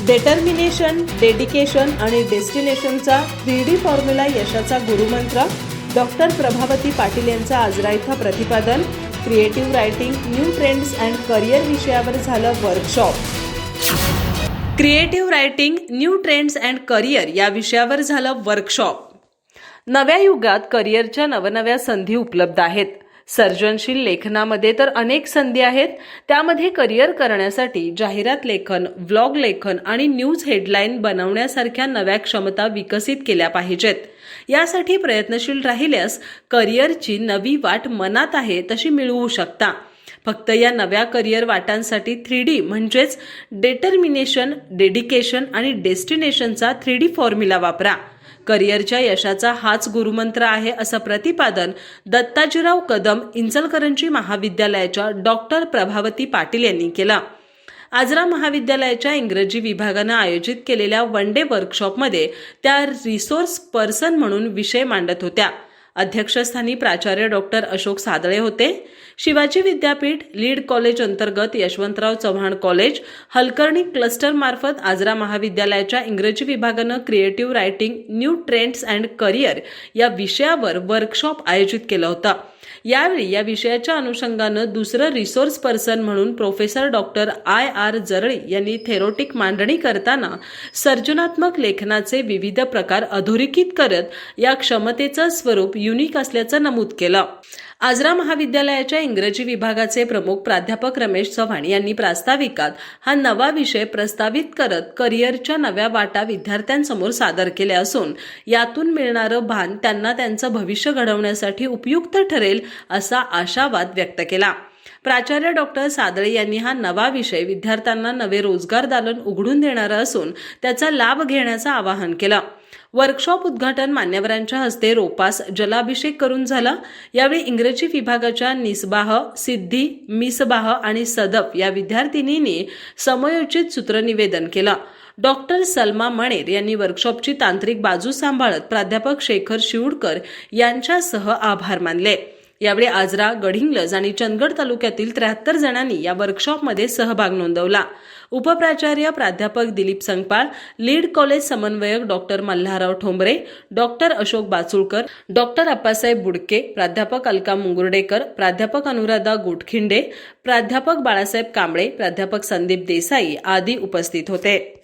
Determination, dedication आणि डेस्टिनेशनचा 3D formula यशाचा गुरुमंत्र. Doctor Prabhavati Patil यांचं आजरा इथं प्रतिपादन. Creative writing, new trends and career विषयावर झालं workshop. Creative writing, new trends and career या विषयावर झालं वर्कशॉप. नव्या युगात करिअरच्या नवनव्या संधी उपलब्ध आहेत. सर्जनशील लेखनामध्ये तर अनेक संधी आहेत. त्यामध्ये करिअर करण्यासाठी जाहिरात लेखन, व्लॉग लेखन आणि न्यूज हेडलाईन बनवण्यासारख्या नव्या क्षमता विकसित केल्या पाहिजेत. यासाठी प्रयत्नशील राहिल्यास करिअरची नवी वाट मनात आहे तशी मिळवू शकता. फक्त या नव्या करिअर वाटांसाठी 3D म्हणजेच डेटर्मिनेशन, डेडिकेशन आणि डेस्टिनेशनचा 3D फॉर्म्युला वापरा. करिअरच्या यशाचा हाच गुरुमंत्र आहे असं प्रतिपादन दत्ताजीराव कदम इचलकरंजी महाविद्यालयाच्या डॉक्टर प्रभावती पाटील यांनी केलं. आजरा महाविद्यालयाच्या इंग्रजी विभागानं आयोजित केलेल्या वन डे वर्कशॉपमध्ये त्या रिसोर्स पर्सन म्हणून विषय मांडत होत्या. अध्यक्षस्थानी प्राचार्य डॉक्टर अशोक सादळे होते. शिवाजी विद्यापीठ, लीड कॉलेज अंतर्गत यशवंतराव चव्हाण कॉलेज, हलकर्णी क्लस्टर मार्फत आजरा महाविद्यालयाच्या इंग्रजी विभागानं creative writing, new trends and career या विषयावर वर्कशॉप आयोजित केलं होतं. यावेळी या विषयाच्या अनुषंगानं दुसरं रिसोर्स पर्सन म्हणून प्रोफेसर डॉक्टर IR जरळी यांनी थेरोटिक मांडणी करताना सर्जनात्मक लेखनाचे विविध प्रकार अधोरेखित करत या क्षमतेचं स्वरूप युनिक असल्याचं नमूद केलं. आजरा महाविद्यालयाच्या इंग्रजी विभागाचे प्रमुख प्राध्यापक रमेश चव्हाण यांनी प्रास्ताविकात हा नवा विषय प्रस्तावित करत करिअरच्या नव्या वाटा विद्यार्थ्यांसमोर सादर केल्या असून यातून मिळणारं भान त्यांना त्यांचं भविष्य घडवण्यासाठी उपयुक्त ठरेल असा आशावाद व्यक्त केला. प्राचार्य डॉक्टर सादळे यांनी हा नवा विषय विद्यार्थ्यांना नवे रोजगार दालन उघडून देणारा असून त्याचा लाभ घेण्याचं आवाहन केलं. वर्कशॉप उद्घाटन मान्यवरांच्या हस्ते रोपास जलाभिषेक करून झाला. यावेळी इंग्रजी विभागाच्या निस्बाह, सिद्धी, मिसबाह आणि सदफ या विद्यार्थिनींनी समयोचित सूत्रनिवेदन केलं. डॉक्टर सलमा मणेर यांनी वर्कशॉपची तांत्रिक बाजू सांभाळत प्राध्यापक शेखर शिवडकर यांच्यासह आभार मानले. यावेळी आजरा, गडिंग्लज आणि चंदगड तालुक्यातील 73 जणांनी या वर्कशॉपमध्ये सहभाग नोंदवला. उपप्राचार्य प्राध्यापक दिलीप संगपाळ, लीड कॉलेज समन्वयक doctor Malharrao Thombare, doctor Ashok Bachulkar, doctor Appasaheb Budke, प्राध्यापक अलका मुंगुर्डेकर, प्राध्यापक अनुराधा गोटखिंडे, प्राध्यापक बाळासाहेब कांबळे, प्राध्यापक संदीप देसाई आदी उपस्थित होते.